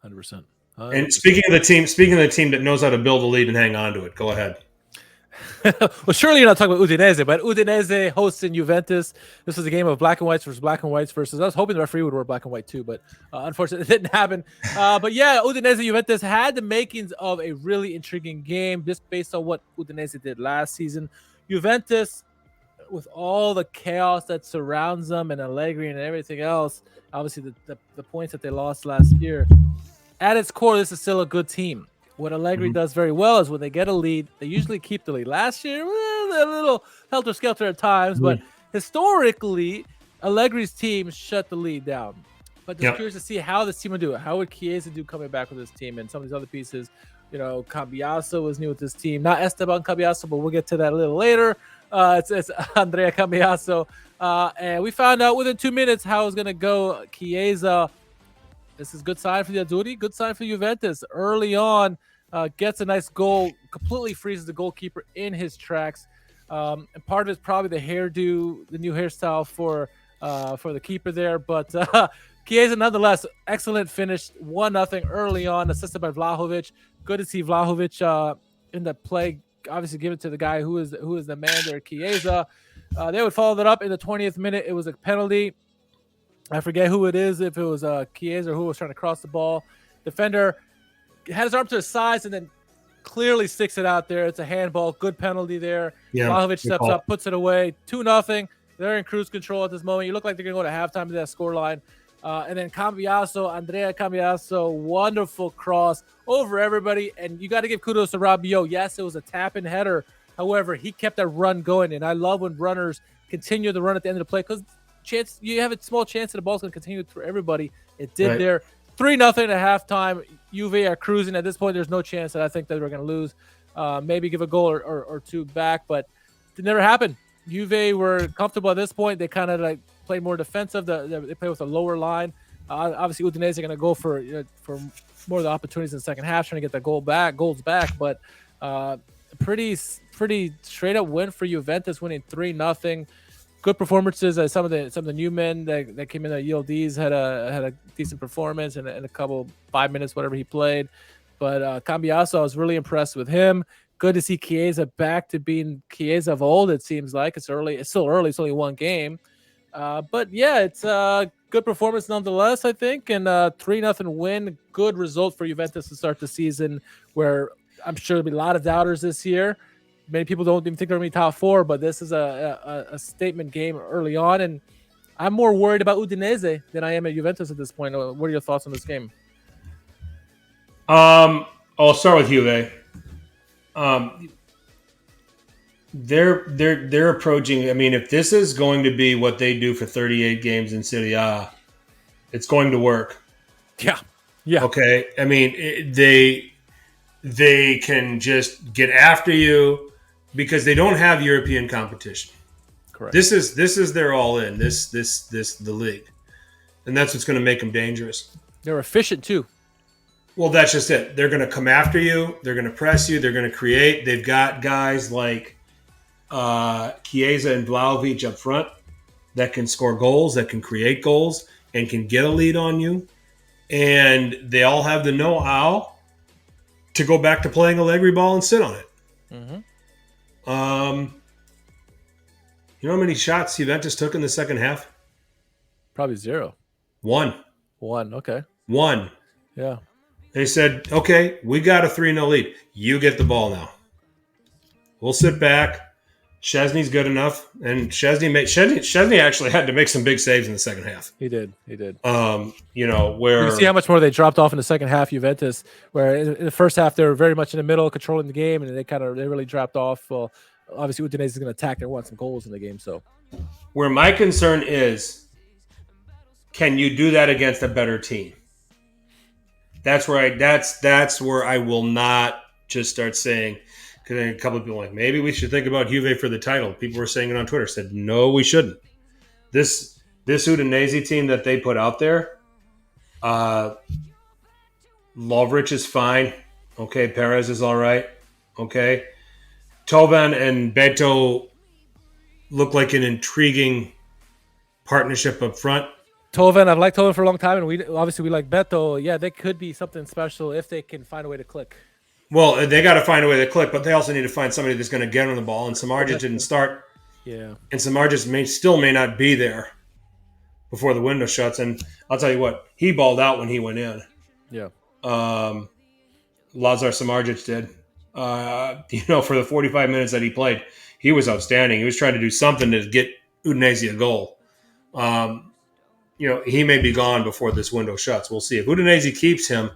100%. And speaking of the team that knows how to build a lead and hang on to it, go ahead. Well, surely you're not talking about Udinese, but Udinese hosting Juventus. This was a game of black and whites versus. I was hoping the referee would wear black and white too, but unfortunately, it didn't happen. But yeah, Udinese Juventus had the makings of a really intriguing game, just based on what Udinese did last season. Juventus, with all the chaos that surrounds them and Allegri and everything else, obviously the points that they lost last year. At its core, this is still a good team. What Allegri does very well is when they get a lead, they usually keep the lead. Last year, a little helter-skelter at times, but historically, Allegri's team shut the lead down. But just curious to see how this team would do it. How would Chiesa do coming back with this team and some of these other pieces? Cambiaso was new with this team. Not Esteban Cambiaso, but we'll get to that a little later. It's Andrea Cambiaso. And we found out within 2 minutes how it was going to go. Chiesa, this is good sign for the Azzurri, good sign for Juventus. Early on, gets a nice goal, completely freezes the goalkeeper in his tracks. And part of it's probably the hairdo, the new hairstyle for the keeper there. But Chiesa, nonetheless, excellent finish, 1-0 early on, assisted by Vlahovic. Good to see Vlahovic in the play. Obviously, give it to the guy who is the man there, Chiesa. They would follow that up in the 20th minute. It was a penalty. I forget who it is, if it was Chiesa or who was trying to cross the ball. Defender had his arm to his sides and then clearly sticks it out there. It's a handball. Good penalty there. Yeah, Vlahovic steps up, puts it away. 2-0. They're in cruise control at this moment. You look like they're going to go to halftime to that scoreline. And then Andrea Cambiaso, wonderful cross over everybody. And you got to give kudos to Rabiot. Yes, it was a tap-in header. However, he kept that run going. And I love when runners continue the run at the end of the play because you have a small chance that the ball's going to continue for everybody. It did there. 3-0 at halftime. Juve are cruising. At this point, there's no chance that I think that we're going to lose. Maybe give a goal or two back, but it never happened. Juve were comfortable at this point. They kind of played more defensive. They play with a lower line. Obviously, Udinese are going to go for more of the opportunities in the second half, trying to get the goals back. But pretty straight up win for Juventus, winning 3-0. Good performances. Some of the new men that came in at Yildiz had a decent performance and a couple 5 minutes, whatever he played. But Cambiaso, I was really impressed with him. Good to see Chiesa back to being Chiesa of old. It seems like it's early. It's still early. It's only one game. But yeah, it's a good performance nonetheless, I think. And 3-0 win. Good result for Juventus to start the season, where I'm sure there'll be a lot of doubters this year. Many people don't even think they're going to be top four, but this is a statement game early on. And I'm more worried about Udinese than I am at Juventus at this point. What are your thoughts on this game? I'll start with Juve. They're approaching. I mean, if this is going to be what they do for 38 games in Serie A, it's going to work. Yeah. Okay. I mean, they can just get after you because they don't have European competition. Correct. This is their all in. The league, and that's what's going to make them dangerous. They're efficient too. Well, that's just it. They're going to come after you. They're going to press you. They're going to create. They've got guys like Chiesa and Vlahovic up front that can score goals, that can create goals, and can get a lead on you. And they all have the know-how to go back to playing Allegri ball and sit on it. Mm-hmm. You know how many shots Juventus took in the second half? Probably 0. One. Okay. One. Yeah. They said, okay, we got a 3-0 lead. You get the ball now. We'll sit back. Szczesny's good enough. And Szczesny actually had to make some big saves in the second half. He did. Where you see how much more they dropped off in the second half, Juventus, where in the first half they were very much in the middle, controlling the game, and they really dropped off. Well, obviously Udinese is going to attack. They want some goals in the game. So, where my concern is, can you do that against a better team? That's where I will not just start saying, because a couple of people are like, maybe we should think about Juve for the title. People were saying it on Twitter. Said, no, we shouldn't. This Udinese team that they put out there, Lovric is fine. Okay, Perez is all right. Okay. Tovan and Beto look like an intriguing partnership up front. Toven, I've liked Toven for a long time, and we like Beto. Yeah, they could be something special if they can find a way to click. Well, they got to find a way to click, but they also need to find somebody that's going to get on the ball. And Samardzic didn't start. Yeah. And Samardzic may not be there before the window shuts. And I'll tell you what, he balled out when he went in. Yeah. Lazar Samardzic did. For the 45 minutes that he played, he was outstanding. He was trying to do something to get Udinese a goal. He may be gone before this window shuts. We'll see. If Udinese keeps him,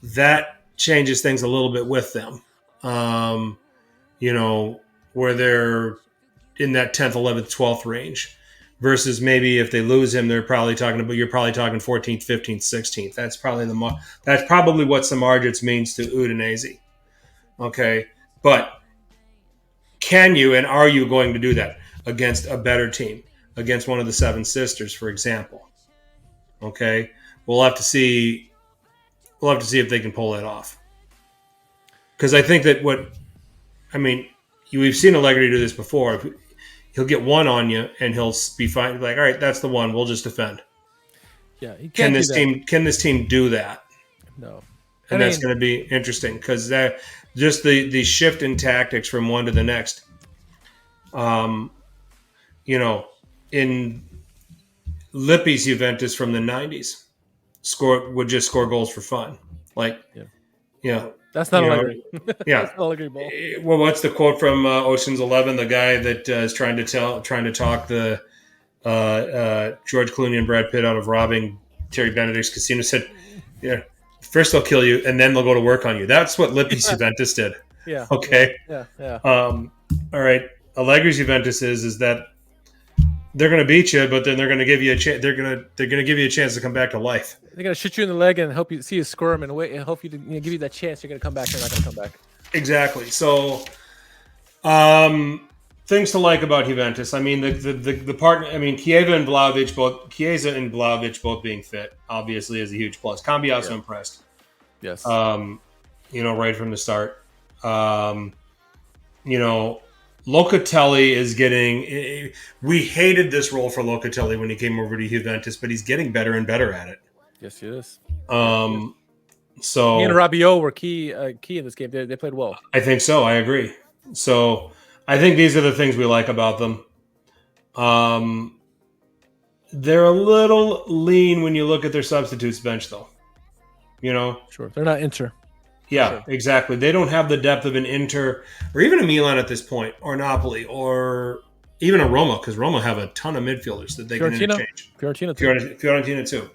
that changes things a little bit with them. Where they're in that 10th, 11th, 12th range versus maybe if they lose him, you're probably talking 14th, 15th, 16th. That's probably what Samardzic means to Udinese. Okay. But can you and are you going to do that against a better team, against one of the Seven Sisters, for example? Okay. We'll have to see if they can pull that off. Because I think that we've seen Allegri do this before. He'll get one on you and he'll be fine. Like, all right, that's the one. We'll just defend. Yeah. Can this team do that? No. And that's going to be interesting because just the shift in tactics from one to the next. In Lippi's Juventus from the 90s, would just score goals for fun. That's not Allegri. Yeah, that's not Allegri ball. Well, what's the quote from Ocean's 11? The guy that is trying to talk the George Clooney and Brad Pitt out of robbing Terry Benedict's casino said, "Yeah, first they'll kill you and then they'll go to work on you." That's what Lippi's Juventus did. Yeah. Okay. Yeah. All right. Allegri's Juventus is that they're going to beat you, but then they're going to give you a chance. They're going to give you a chance to come back to life. They're going to shoot you in the leg and help you see you squirm and wait and hope you to give you that chance. You're going to come back. You're not going to come back. Exactly. So, things to like about Juventus. I mean, the partner. I mean, Chiesa and Vlahovic both being fit obviously is a huge plus. Cambiaso impressed. Yes. Right from the start. Locatelli is getting. We hated this role for Locatelli when he came over to Juventus, but he's getting better and better at it. Yes, he is. So he and Rabiot were key in this game. They played well. I think so. I agree. So I think these are the things we like about them. They're a little lean when you look at their substitutes bench, though. Sure, they're not Inter. Yeah, sure. Exactly. They don't have the depth of an Inter or even a Milan at this point, or Napoli, or even a Roma, because Roma have a ton of midfielders that they can interchange. Fiorentina too.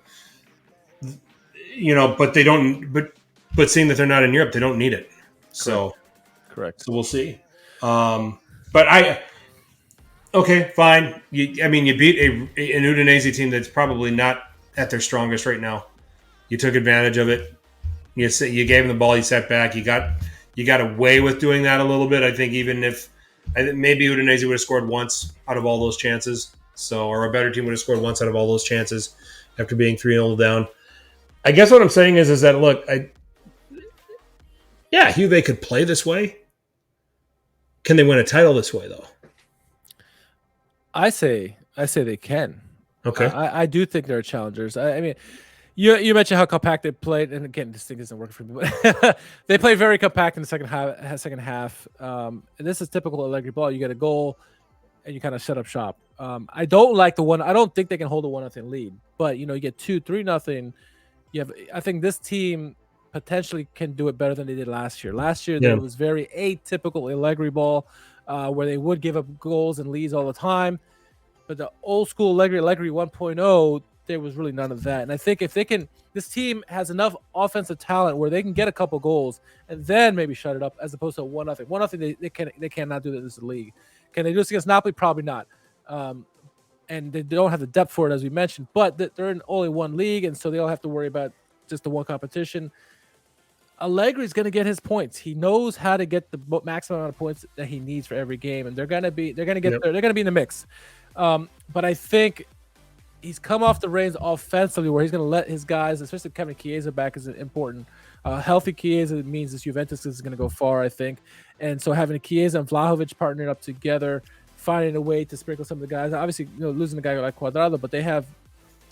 But they don't. But seeing that they're not in Europe, they don't need it. So, correct. So we'll see. Okay, fine. You beat an Udinese team that's probably not at their strongest right now. You took advantage of it. You gave them the ball. You sat back. You got away with doing that a little bit. I think maybe Udinese would have scored once out of all those chances. Or a better team would have scored once out of all those chances after being 3-0 down. I guess what I'm saying is that look, Juve could play this way. Can they win a title this way though? I say they can. Okay. I do think they're challengers. I mean. You mentioned how compact they played, and again, this thing isn't working for me, but they play very compact in the second half. And this is typical Allegri ball. You get a goal, and you kind of set up shop. I don't like I don't think they can hold a 1-0 lead, but you get 2-3-0. I think this team potentially can do it better than they did last year. Last year, there was very atypical Allegri ball, where they would give up goals and leads all the time. But the old school Allegri 1.0. There was really none of that. And I think if they can, this team has enough offensive talent where they can get a couple goals and then maybe shut it up as opposed to 1-0. 1-0, they cannot do that in this league. Can they do this against Napoli? Probably not. And they don't have the depth for it, as we mentioned, but they're in only one league, and so they don't have to worry about just the one competition. Allegri's going to get his points. He knows how to get the maximum amount of points that he needs for every game, and they're going to be in the mix. But I think he's come off the reins offensively where he's going to let his guys, especially Kevin Chiesa back, is important. Healthy Chiesa means this Juventus is going to go far, I think. And so having Chiesa and Vlahovic partnered up together, finding a way to sprinkle some of the guys. Obviously, losing a guy like Cuadrado, but they have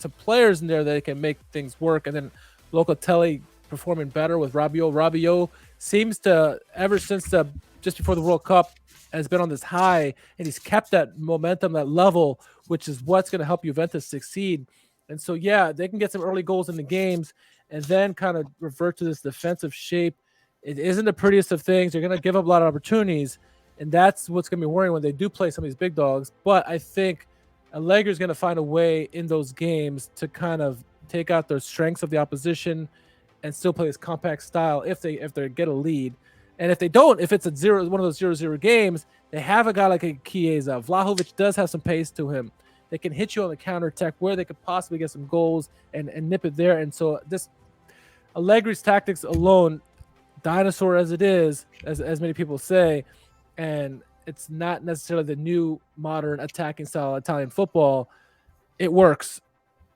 some players in there that can make things work. And then Locatelli performing better with Rabiot. Rabiot seems to, ever since just before the World Cup, has been on this high, and he's kept that momentum, that level, which is what's going to help Juventus succeed. And so, yeah, they can get some early goals in the games and then kind of revert to this defensive shape. It isn't the prettiest of things. They're going to give up a lot of opportunities, and that's what's going to be worrying when they do play some of these big dogs. But I think Allegri is going to find a way in those games to kind of take out the strengths of the opposition and still play this compact style if they get a lead. And if they don't, if it's one of those 0-0 games, they have a guy like a Chiesa. Vlahovic does have some pace to him. They can hit you on the counter attack where they could possibly get some goals and nip it there. And so this Allegri's tactics alone, dinosaur as it is, as many people say, and it's not necessarily the new modern attacking style Italian football, it works.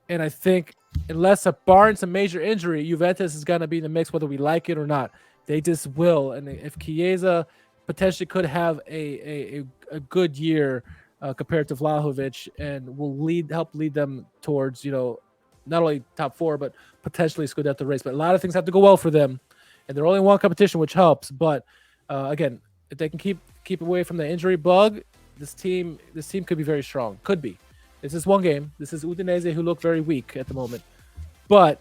And I think unless barring some major injury, Juventus is going to be in the mix whether we like it or not. They just will. And if Chiesa potentially could have a good year compared to Vlahovic and will help lead them towards, not only top 4, but potentially scudetto race. But a lot of things have to go well for them. And they're only one competition, which helps. But again, if they can keep away from the injury bug, this team could be very strong. Could be. This is one game. This is Udinese, who look very weak at the moment. But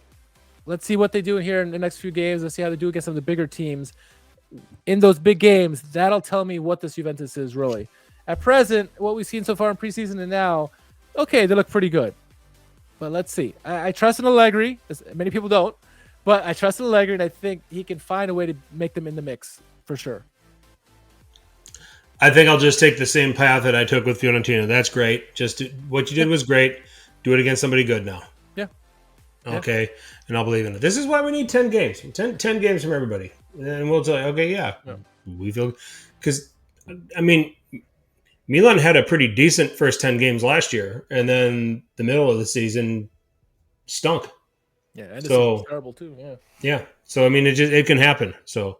let's see what they do here in the next few games. Let's see how they do against some of the bigger teams. In those big games, that'll tell me what this Juventus is really. At present, what we've seen so far in preseason and now, okay, they look pretty good. But let's see. I trust in Allegri. Many people don't. But I trust in Allegri, and I think he can find a way to make them in the mix for sure. I think I'll just take the same path that I took with Fiorentina. That's great. What you did was great. Do it against somebody good now. Yeah. Okay. Yeah. And I'll believe in it. This is why we need 10 games. 10 games from everybody. And we'll tell you, okay, yeah. We feel – because, I mean, Milan had a pretty decent first 10 games last year, and then the middle of the season stunk. Yeah, and it's terrible too, yeah. Yeah. So, I mean, it can happen. So,